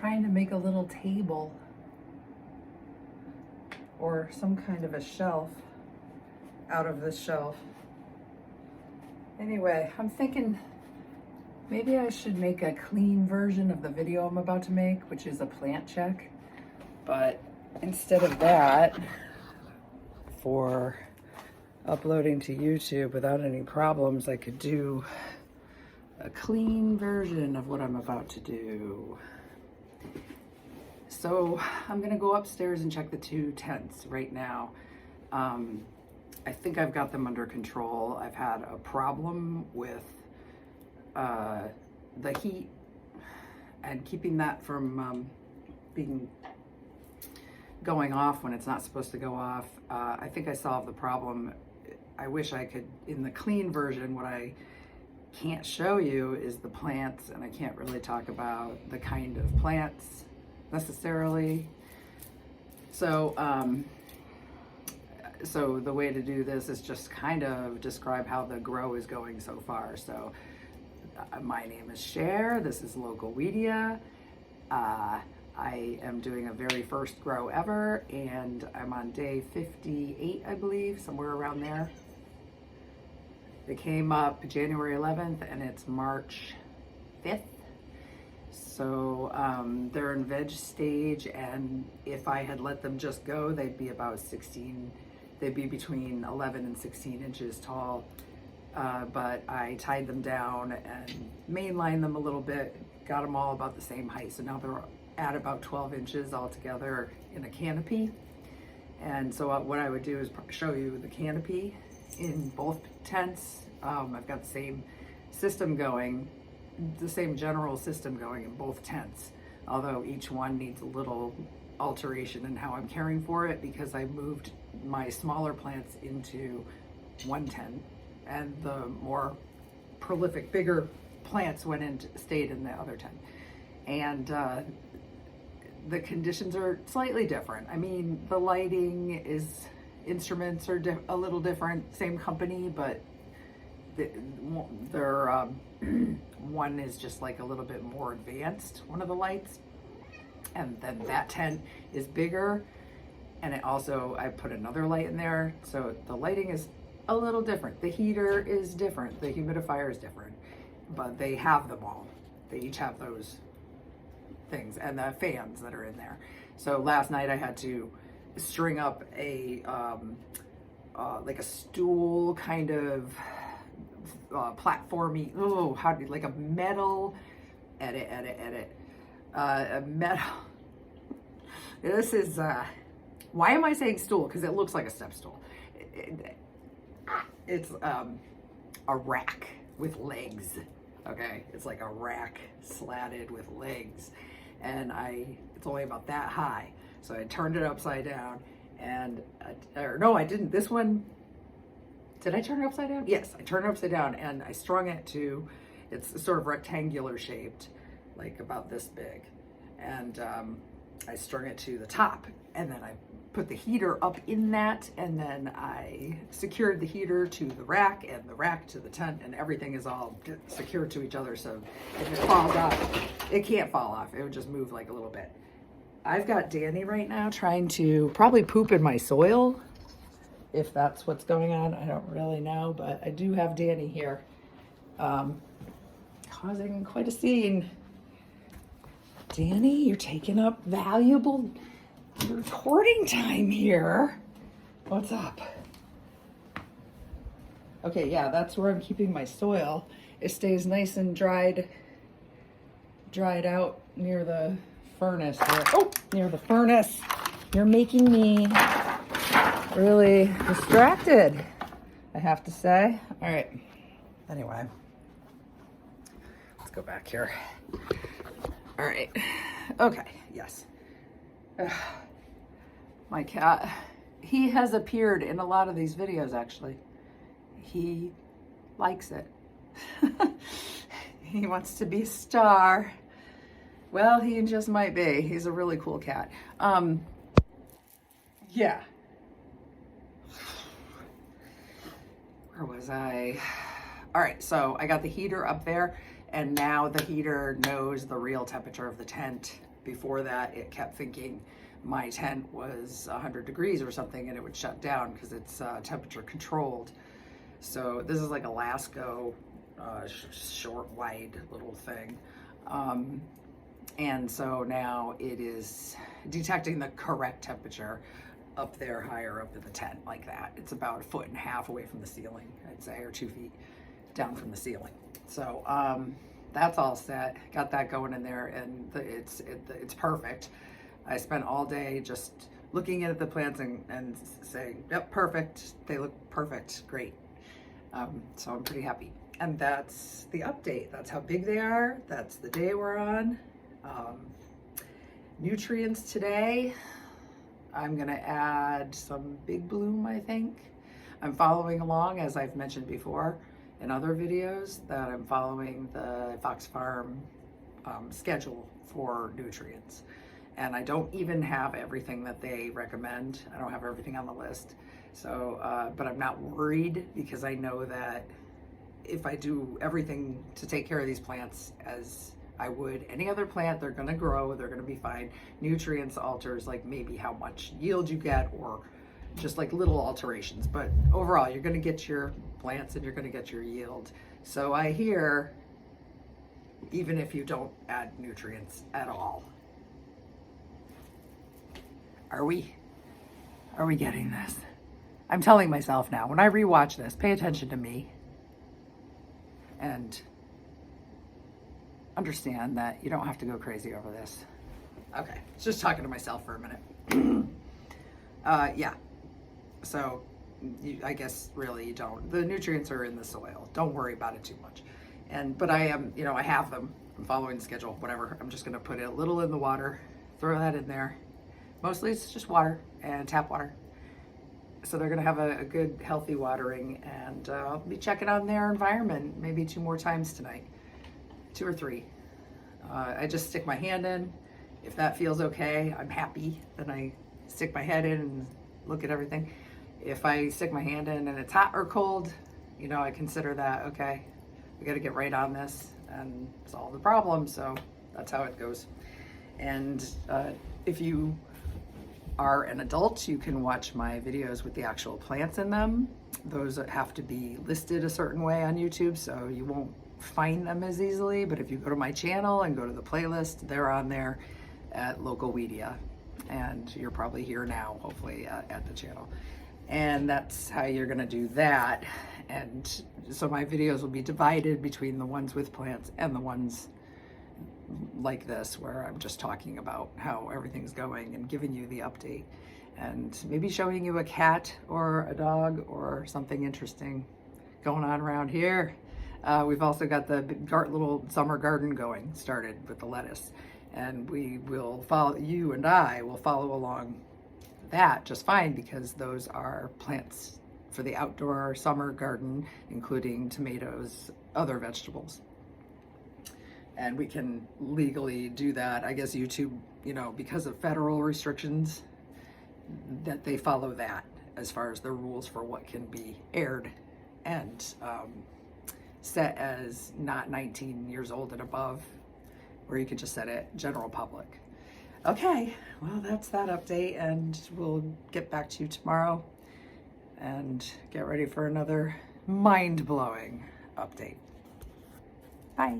trying to make a little table or some kind of a shelf out of this shelf. Anyway, I'm thinking maybe I should make a clean version of the video I'm about to make, which is a plant check. But instead of that, for uploading to YouTube without any problems, I could do a clean version of what I'm about to do. So I'm gonna go upstairs and check the 2 tents right now. I think I've got them under control. I've had a problem with the heat and keeping that from going off when it's not supposed to go off. I think I solved the problem. I wish I could, in the clean version, what I can't show you is the plants, and I can't really talk about the kind of plants necessarily. So, so the way to do this is just kind of describe how the grow is going so far. So my name is Cher, this is local Weedia. I am doing a very first grow ever, and I'm on day 58, I believe, somewhere around there. It came up January 11th and it's March 5th. So they're in veg stage, and if I had let them just go, they'd be about 16, they'd be between 11 and 16 inches tall. But I tied them down and mainlined them a little bit, got them all about the same height. So now they're at about 12 inches altogether in a canopy. And so what I would do is show you the canopy in both tents. I've got the same system going, the same general system going in both tents, although each one needs a little alteration in how I'm caring for it, because I moved my smaller plants into one tent and the more prolific, bigger plants stayed in the other tent. And the conditions are slightly different. I mean, the lighting instruments are a little different, same company, but they're one is just like a little bit more advanced, one of the lights, and then that tent is bigger, and it also, I put another light in there, so the lighting is a little different. The heater is different, the humidifier is different, but they have them all. They each have those things, and the fans that are in there. So last night I had to string up a like a stool kind of platformy, like a metal, a metal, this is, why am I saying stool? Because it looks like a step stool. It's a rack with legs, okay? It's like a rack slatted with legs, and it's only about that high. So I turned it upside down, and, or no, I didn't. This one, did I turn it upside down? Yes, I turned it upside down, and I strung it to, it's sort of rectangular shaped, like about this big. And I strung it to the top, and then I put the heater up in that, and then I secured the heater to the rack, and the rack to the tent, and everything is all secured to each other, so if it falls off, it can't fall off. It would just move like a little bit. I've got Danny right now trying to probably poop in my soil, if that's what's going on. I don't really know, but I do have Danny here, causing quite a scene. Danny, you're taking up valuable recording time here. What's up? Okay, yeah, that's where I'm keeping my soil. It stays nice and dried out near the furnace. Near the furnace. You're making me really distracted, I have to say. All right. Anyway, let's go back here. All right. Okay. Yes. My cat, he has appeared in a lot of these videos, actually. He likes it. He wants to be a star. Well, he just might be. He's a really cool cat. Yeah. Where was I? All right, so I got the heater up there, and now the heater knows the real temperature of the tent. before that, it kept thinking my tent was 100 degrees or something, and it would shut down because it's temperature controlled. So this is like a Lasco short, wide little thing. And so now it is detecting the correct temperature up there, higher up in the tent, like that. It's about 1.5 feet away from the ceiling, I'd say, or 2 feet down from the ceiling. So that's all set. Got that going in there, and it's perfect. I spent all day just looking at the plants and saying, yep, perfect. They look perfect, great. So I'm pretty happy. And that's the update. That's how big they are. That's the day we're on. Nutrients today, I'm gonna add some Big Bloom, I think. I'm following along, as I've mentioned before in other videos, that I'm following the Fox Farm schedule for nutrients. And I don't even have everything that they recommend. I don't have everything on the list. So, but I'm not worried, because I know that if I do everything to take care of these plants as I would any other plant, they're gonna grow, they're gonna be fine. Nutrients alters like maybe how much yield you get, or just like little alterations. But overall, you're gonna get your plants and you're gonna get your yield. So I hear, even if you don't add nutrients at all. Are we getting this? I'm telling myself now, when I rewatch this, pay attention to me and understand that you don't have to go crazy over this. Okay, just talking to myself for a minute. Yeah, so I guess really you don't. The nutrients are in the soil. Don't worry about it too much. But I am, I have them. I'm following the schedule, whatever. I'm just gonna put a little in the water, throw that in there. Mostly it's just water and tap water. So they're gonna have a good, healthy watering, and I'll be checking on their environment maybe 2 more times tonight. 2 or 3. I just stick my hand in. If that feels okay, I'm happy. Then I stick my head in and look at everything. If I stick my hand in and it's hot or cold, I consider that, okay, we gotta get right on this and solve the problem. So that's how it goes. And if you are an adult, you can watch my videos with the actual plants in them. Those have to be listed a certain way on YouTube, so you won't find them as easily. But if you go to my channel and go to the playlist, they're on there at Local Weedia, and you're probably here now, hopefully, at the channel. And that's how you're gonna do that. And so my videos will be divided between the ones with plants and the ones like this, where I'm just talking about how everything's going and giving you the update, and maybe showing you a cat or a dog or something interesting going on around here. We've also got the little summer garden started with the lettuce, and we will follow, you and I will follow along that just fine, because those are plants for the outdoor summer garden, including tomatoes, other vegetables. And we can legally do that. I guess YouTube, because of federal restrictions, that they follow that as far as the rules for what can be aired and set as not 19 years old and above, where you can just set it general public. Okay, well, that's that update, and we'll get back to you tomorrow and get ready for another mind-blowing update. Bye.